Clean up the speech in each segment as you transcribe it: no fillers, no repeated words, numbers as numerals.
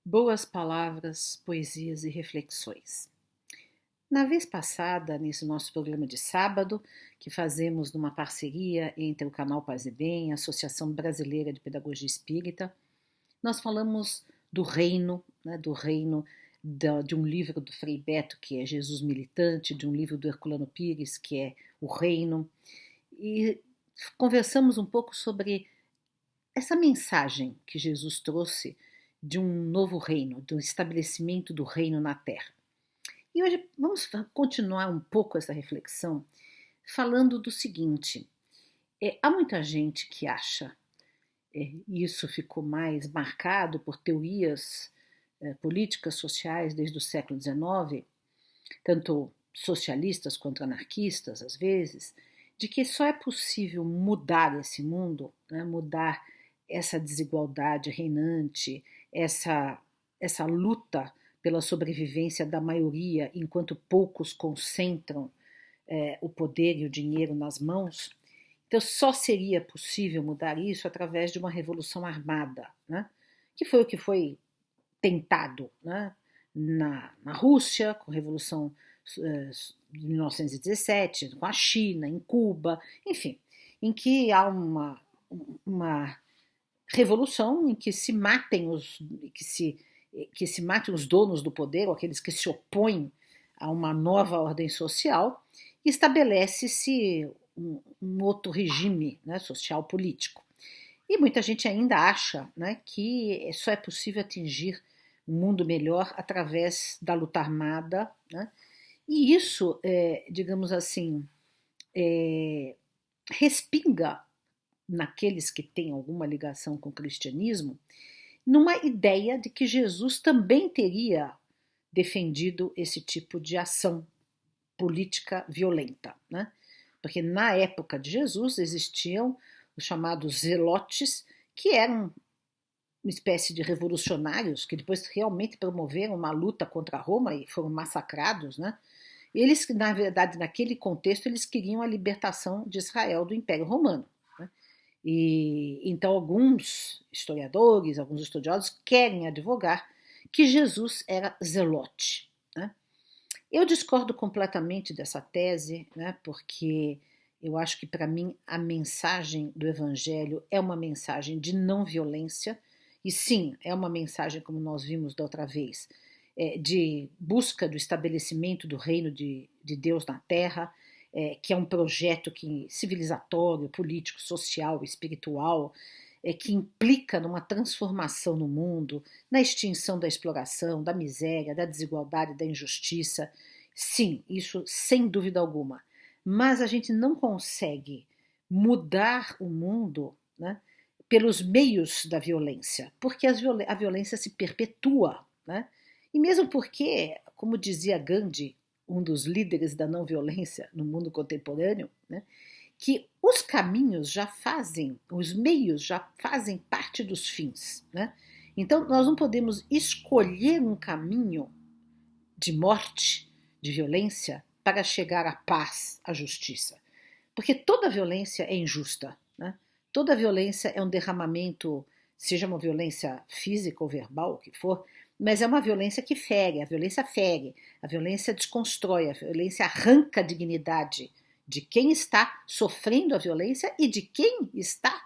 Boas palavras, poesias e reflexões. Na vez passada, nesse nosso programa de sábado, que fazemos numa parceria entre o canal Paz e Bem e a Associação Brasileira de Pedagogia Espírita, nós falamos do reino, do reino de um livro do Frei Beto, que é Jesus Militante, de um livro do Herculano Pires, que é O Reino, e conversamos um pouco sobre essa mensagem que Jesus trouxe de um novo reino, do estabelecimento do reino na Terra. E hoje vamos continuar um pouco essa reflexão falando do seguinte: há muita gente que acha, e isso ficou mais marcado por teorias políticas sociais desde o século XIX, tanto socialistas quanto anarquistas, às vezes, de que só é possível mudar esse mundo, mudar essa desigualdade reinante, essa luta pela sobrevivência da maioria, enquanto poucos concentram o poder e o dinheiro nas mãos. Então, só seria possível mudar isso através de uma revolução armada, que foi o que foi tentado na Rússia, com a Revolução de 1917, com a China, em Cuba, enfim, em que há uma revolução em que se matem os donos do poder, ou aqueles que se opõem a uma nova ordem social, e estabelece-se um outro regime social político. E muita gente ainda acha que só é possível atingir um mundo melhor através da luta armada, e isso, digamos assim, respinga naqueles que têm alguma ligação com o cristianismo, numa ideia de que Jesus também teria defendido esse tipo de ação política violenta, Porque na época de Jesus existiam os chamados zelotes, que eram uma espécie de revolucionários que depois realmente promoveram uma luta contra Roma e foram massacrados, Eles, na verdade, naquele contexto, eles queriam a libertação de Israel do Império Romano. E então alguns historiadores, alguns estudiosos querem advogar que Jesus era zelote. Eu discordo completamente dessa tese, porque eu acho que para mim a mensagem do Evangelho é uma mensagem de não violência, e sim, é uma mensagem, como nós vimos da outra vez, de busca do estabelecimento do reino de Deus na Terra, que é um projeto civilizatório, político, social, espiritual, que implica numa transformação no mundo, na extinção da exploração, da miséria, da desigualdade, da injustiça. Sim, isso sem dúvida alguma. Mas a gente não consegue mudar o mundo pelos meios da violência, porque a violência se perpetua. E mesmo porque, como dizia Gandhi, um dos líderes da não violência no mundo contemporâneo, que os caminhos já fazem, os meios já fazem parte dos fins. Então, nós não podemos escolher um caminho de morte, de violência, para chegar à paz, à justiça. Porque toda violência é injusta. Toda violência é um derramamento, seja uma violência física ou verbal, o que for, mas é uma violência que fere, a violência desconstrói, a violência arranca a dignidade de quem está sofrendo a violência e de quem está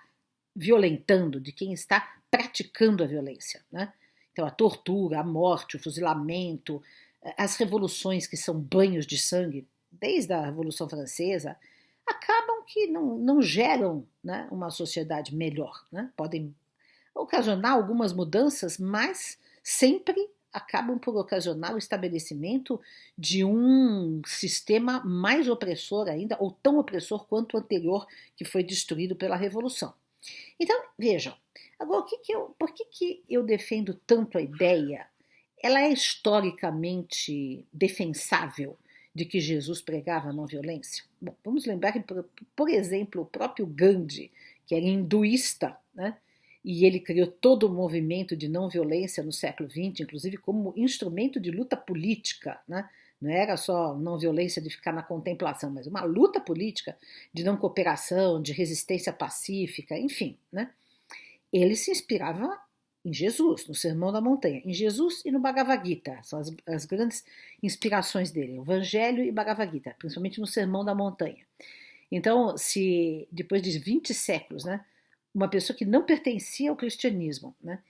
violentando, de quem está praticando a violência. Então a tortura, a morte, o fuzilamento, as revoluções que são banhos de sangue, desde a Revolução Francesa, acabam que não geram uma sociedade melhor. Podem ocasionar algumas mudanças, mas sempre acabam por ocasionar o estabelecimento de um sistema mais opressor ainda, ou tão opressor quanto o anterior, que foi destruído pela Revolução. Então, vejam, agora por que eu defendo tanto a ideia? Ela é historicamente defensável de que Jesus pregava a não violência? Bom, vamos lembrar que, por exemplo, o próprio Gandhi, que era hinduísta, e ele criou todo o movimento de não violência no século XX, inclusive como instrumento de luta política, Não era só não violência de ficar na contemplação, mas uma luta política de não cooperação, de resistência pacífica, enfim. Ele se inspirava Em Jesus, no Sermão da Montanha, em Jesus e no Bhagavad Gita, são as grandes inspirações dele, Evangelho e Bhagavad Gita, principalmente no Sermão da Montanha. Então, se depois de 20 séculos, né, uma pessoa que não pertencia ao cristianismo, né,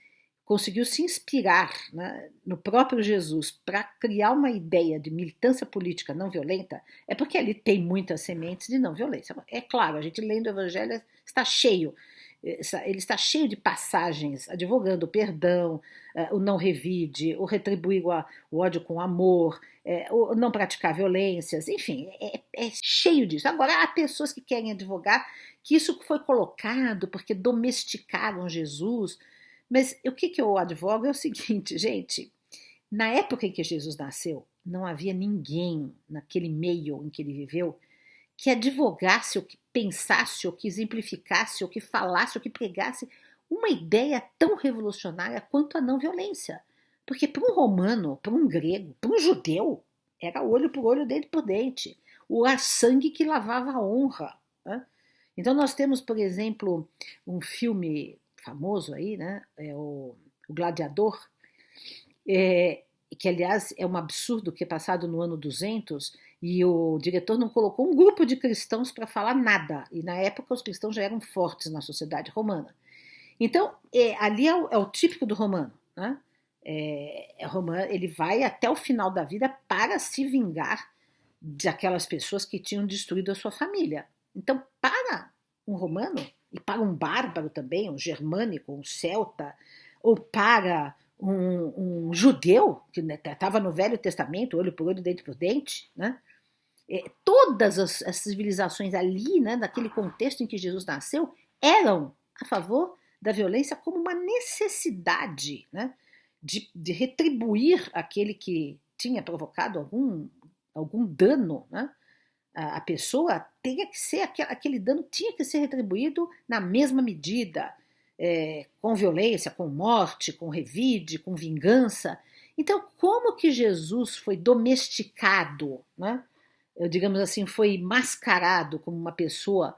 conseguiu se inspirar, né, no próprio Jesus para criar uma ideia de militância política não violenta, é porque ali tem muitas sementes de não violência. É claro, a gente lendo o Evangelho está cheio. Ele está cheio de passagens advogando o perdão, o não revide, o retribuir o ódio com amor, o não praticar violências, enfim, é cheio disso. Agora, há pessoas que querem advogar que isso foi colocado porque domesticaram Jesus, mas o que eu advogo é o seguinte, gente, na época em que Jesus nasceu, não havia ninguém naquele meio em que ele viveu que advogasse, ou que pensasse, ou que exemplificasse, ou que falasse, ou que pregasse uma ideia tão revolucionária quanto a não violência. Porque para um romano, para um grego, para um judeu, era olho por olho, dente por dente. O sangue que lavava a honra. Né? Então nós temos, por exemplo, um filme famoso aí, né? O Gladiador, que aliás é um absurdo que é passado no ano 200 e o diretor não colocou um grupo de cristãos para falar nada. E na época os cristãos já eram fortes na sociedade romana. Então, ali é o típico do romano. Né? Romano, ele vai até o final da vida para se vingar de aquelas pessoas que tinham destruído a sua família. Então, para um romano, e para um bárbaro também, um germânico, um celta, ou para um judeu, que estava no Velho Testamento, olho por olho, dente por dente, né? Todas as civilizações ali, né, naquele contexto em que Jesus nasceu, eram a favor da violência como uma necessidade, né, de retribuir aquele que tinha provocado algum dano, né? A pessoa teria que ser, aquele dano tinha que ser retribuído na mesma medida, com violência, com morte, com revide, com vingança. Então, como que Jesus foi domesticado, né? Digamos assim, foi mascarado como uma pessoa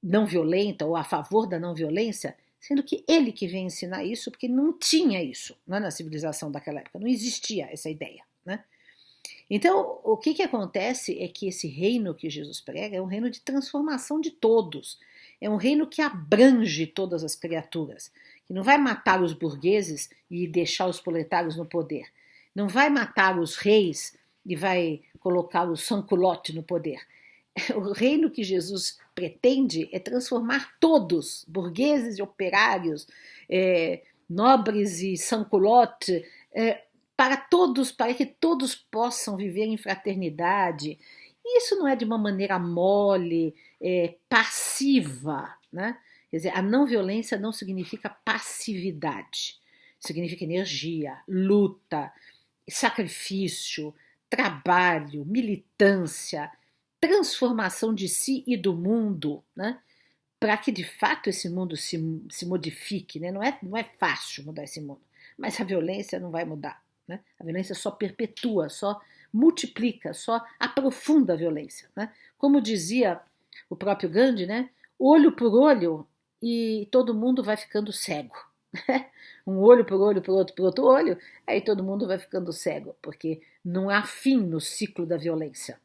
não violenta ou a favor da não violência, sendo que ele que vem ensinar isso, porque não tinha isso, né, na civilização daquela época, não existia essa ideia, né? Então, o que acontece é que esse reino que Jesus prega é um reino de transformação de todos, é um reino que abrange todas as criaturas, que não vai matar os burgueses e deixar os proletários no poder, não vai matar os reis e vai colocar o sans-culotte no poder. O reino que Jesus pretende é transformar todos, burgueses e operários, nobres e sans-culotte, para todos, para que todos possam viver em fraternidade. E isso não é de uma maneira mole, passiva, né? Quer dizer, a não violência não significa passividade, significa energia, luta, sacrifício, trabalho, militância, transformação de si e do mundo, né? Para que de fato esse mundo se modifique, né? Não é fácil mudar esse mundo, mas a violência não vai mudar. Né? A violência só perpetua, só multiplica, só aprofunda a violência. Né? Como dizia o próprio Gandhi, né? Olho por olho e todo mundo vai ficando cego. Um olho por olho, por outro olho, aí todo mundo vai ficando cego, porque não há fim no ciclo da violência.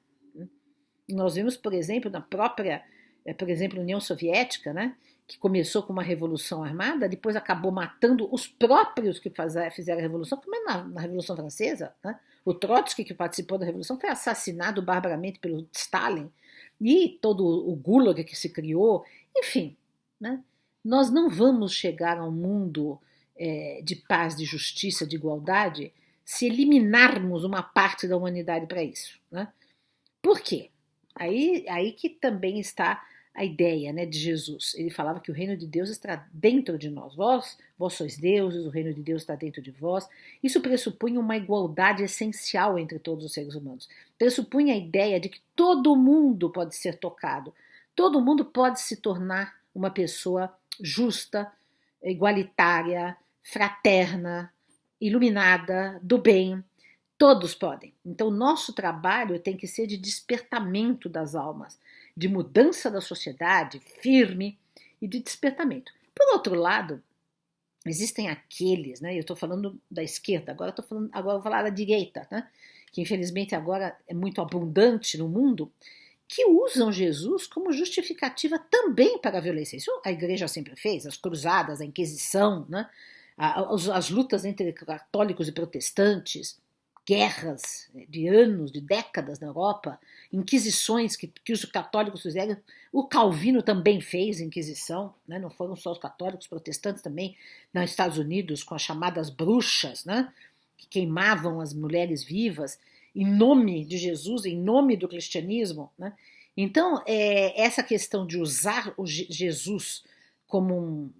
Nós vimos, por exemplo, na própria, União Soviética, né? Que começou com uma revolução armada, depois acabou matando os próprios que fizeram a revolução, como é na Revolução Francesa. Né? O Trotsky, que participou da revolução, foi assassinado barbaramente pelo Stalin, e todo o Gulag que se criou. Enfim, né? Nós não vamos chegar a um mundo de paz, de justiça, de igualdade, se eliminarmos uma parte da humanidade para isso. Né? Por quê? Aí que também está a ideia, né, de Jesus. Ele falava que o reino de Deus está dentro de nós. Vós sois deuses, o reino de Deus está dentro de vós. Isso pressupunha uma igualdade essencial entre todos os seres humanos. Pressupunha a ideia de que todo mundo pode ser tocado. Todo mundo pode se tornar uma pessoa justa, igualitária, fraterna, iluminada, do bem. Todos podem. Então, nosso trabalho tem que ser de despertamento das almas, de mudança da sociedade firme e de despertamento. Por outro lado, existem aqueles, né? Eu estou falando da esquerda, agora eu vou falar da direita, né? Que infelizmente agora é muito abundante no mundo, que usam Jesus como justificativa também para a violência. Isso a igreja sempre fez, as cruzadas, a Inquisição, né? As lutas entre católicos e protestantes, guerras de anos, de décadas na Europa, inquisições que os católicos fizeram. O Calvino também fez inquisição, né? Não foram só os católicos, os protestantes também, nos Estados Unidos, com as chamadas bruxas, né? Que queimavam as mulheres vivas em nome de Jesus, em nome do cristianismo, né? Então, essa questão de usar o Jesus como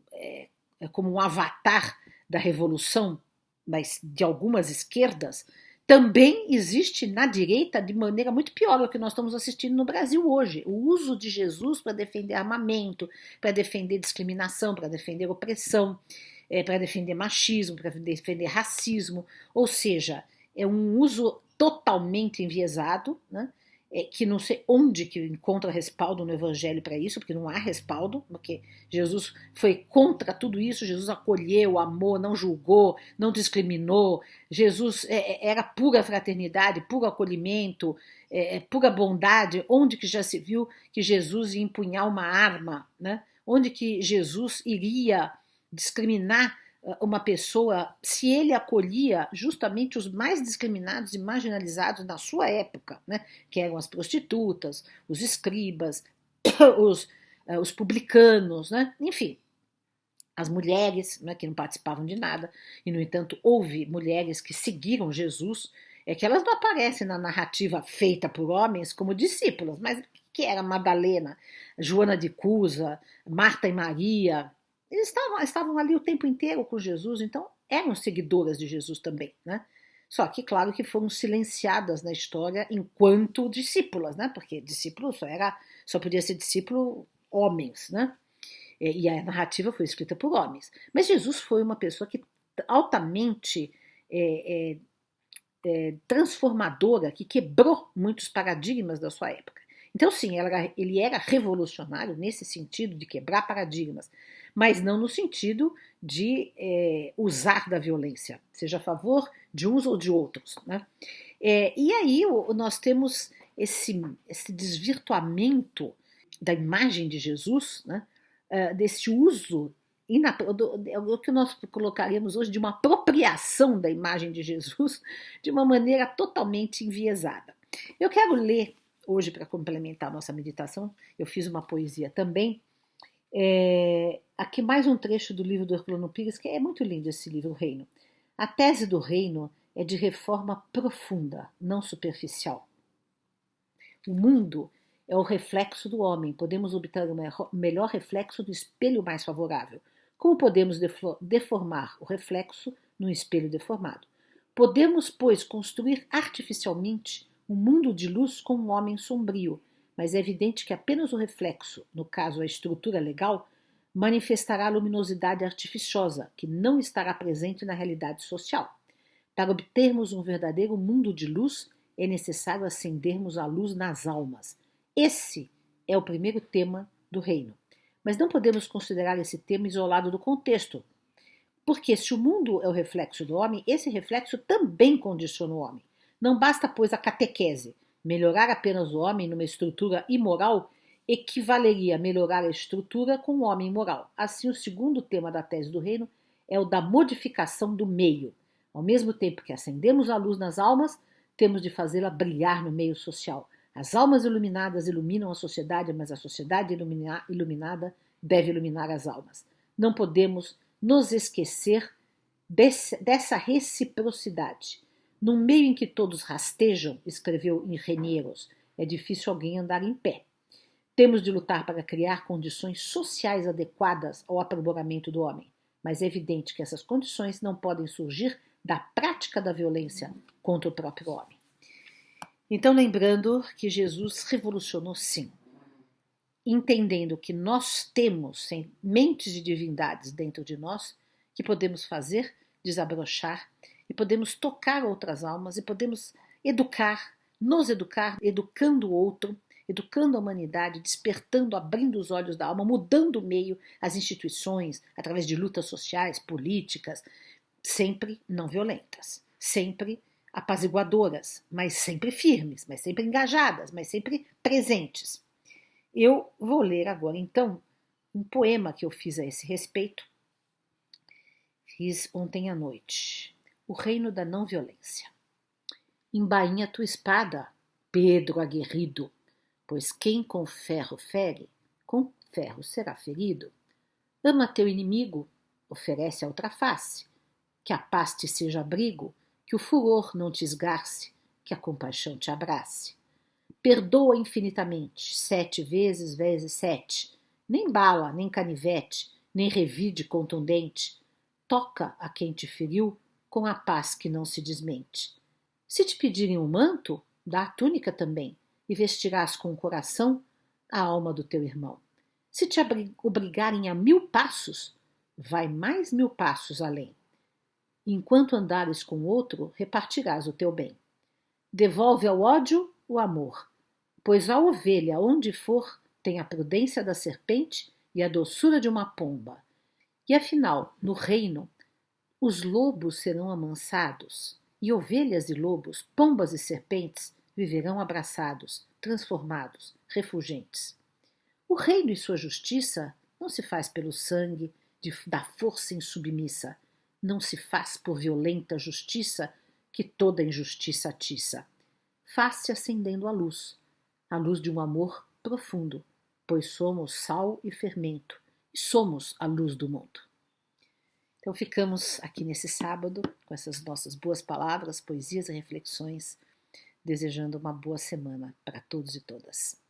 um avatar da revolução de algumas esquerdas também existe na direita de maneira muito pior do que nós estamos assistindo no Brasil hoje. O uso de Jesus para defender armamento, para defender discriminação, para defender opressão, para defender machismo, para defender racismo, ou seja, é um uso totalmente enviesado, né? Que não sei onde que encontra respaldo no Evangelho para isso, porque não há respaldo, porque Jesus foi contra tudo isso, Jesus acolheu, amou, não julgou, não discriminou, Jesus era pura fraternidade, puro acolhimento, pura bondade. Onde que já se viu que Jesus ia empunhar uma arma, né? Onde que Jesus iria discriminar uma pessoa se ele acolhia justamente os mais discriminados e marginalizados na sua época, né? Que eram as prostitutas, os escribas, os publicanos, né? Enfim, as mulheres, né, que não participavam de nada, e no entanto houve mulheres que seguiram Jesus, que elas não aparecem na narrativa feita por homens como discípulas, mas que era Madalena, Joana de Cusa, Marta e Maria. Eles estavam ali o tempo inteiro com Jesus, então eram seguidoras de Jesus também, né? Só que, claro, que foram silenciadas na história enquanto discípulas, né? Porque discípulo só podia ser discípulo homens, né? E a narrativa foi escrita por homens. Mas Jesus foi uma pessoa que altamente transformadora, que quebrou muitos paradigmas da sua época. Então, sim, ele era revolucionário nesse sentido de quebrar paradigmas, mas não no sentido de usar da violência, seja a favor de uns ou de outros, né? E aí nós temos esse desvirtuamento da imagem de Jesus, né? Desse uso, o que nós colocaríamos hoje de uma apropriação da imagem de Jesus de uma maneira totalmente enviesada. Eu quero ler hoje, para complementar a nossa meditação, eu fiz uma poesia também. Aqui mais um trecho do livro do Herculano Pires, que é muito lindo esse livro, O Reino. A tese do reino é de reforma profunda, não superficial. O mundo é o reflexo do homem. Podemos obter o melhor reflexo do espelho mais favorável. Como podemos deformar o reflexo num espelho deformado? Podemos, pois, construir artificialmente um mundo de luz com um homem sombrio, mas é evidente que apenas o reflexo, no caso a estrutura legal, manifestará a luminosidade artificiosa, que não estará presente na realidade social. Para obtermos um verdadeiro mundo de luz, é necessário acendermos a luz nas almas. Esse é o primeiro tema do reino. Mas não podemos considerar esse tema isolado do contexto, porque se o mundo é o reflexo do homem, esse reflexo também condiciona o homem. Não basta, pois, a catequese. Melhorar apenas o homem numa estrutura imoral equivaleria a melhorar a estrutura com o homem moral. Assim, o segundo tema da tese do reino é o da modificação do meio. Ao mesmo tempo que acendemos a luz nas almas, temos de fazê-la brilhar no meio social. As almas iluminadas iluminam a sociedade, mas a sociedade iluminada deve iluminar as almas. Não podemos nos esquecer dessa reciprocidade. Num meio em que todos rastejam, escreveu Ingenieros, é difícil alguém andar em pé. Temos de lutar para criar condições sociais adequadas ao aprimoramento do homem, mas é evidente que essas condições não podem surgir da prática da violência contra o próprio homem. Então, lembrando que Jesus revolucionou sim, entendendo que nós temos mentes de divindades dentro de nós, que podemos fazer desabrochar e podemos tocar outras almas e podemos educar, nos educar, educando o outro, educando a humanidade, despertando, abrindo os olhos da alma, mudando o meio, as instituições, através de lutas sociais, políticas, sempre não violentas, sempre apaziguadoras, mas sempre firmes, mas sempre engajadas, mas sempre presentes. Eu vou ler agora, então, um poema que eu fiz a esse respeito. Fiz ontem à noite. O reino da não violência. Embainha tua espada, Pedro aguerrido, pois quem com ferro fere, com ferro será ferido. Ama teu inimigo, oferece a outra face, que a paz te seja abrigo, que o furor não te esgarce, que a compaixão te abrace. Perdoa infinitamente, 7 vezes 7, nem bala, nem canivete, nem revide contundente. Toca a quem te feriu com a paz que não se desmente. Se te pedirem um manto, dá a túnica também, e vestirás com o coração a alma do teu irmão. Se te obrigarem a 1000 passos, vai mais 1000 passos além. Enquanto andares com outro, repartirás o teu bem. Devolve ao ódio o amor, pois a ovelha, onde for, tem a prudência da serpente e a doçura de uma pomba. E afinal, no reino, os lobos serão amansados, e ovelhas e lobos, pombas e serpentes viverão abraçados, transformados, refulgentes. O reino e sua justiça não se faz pelo sangue da força insubmissa, não se faz por violenta justiça que toda injustiça atiça. Faz-se acendendo a luz de um amor profundo, pois somos sal e fermento, e somos a luz do mundo. Então ficamos aqui nesse sábado com essas nossas boas palavras, poesias e reflexões, desejando uma boa semana para todos e todas.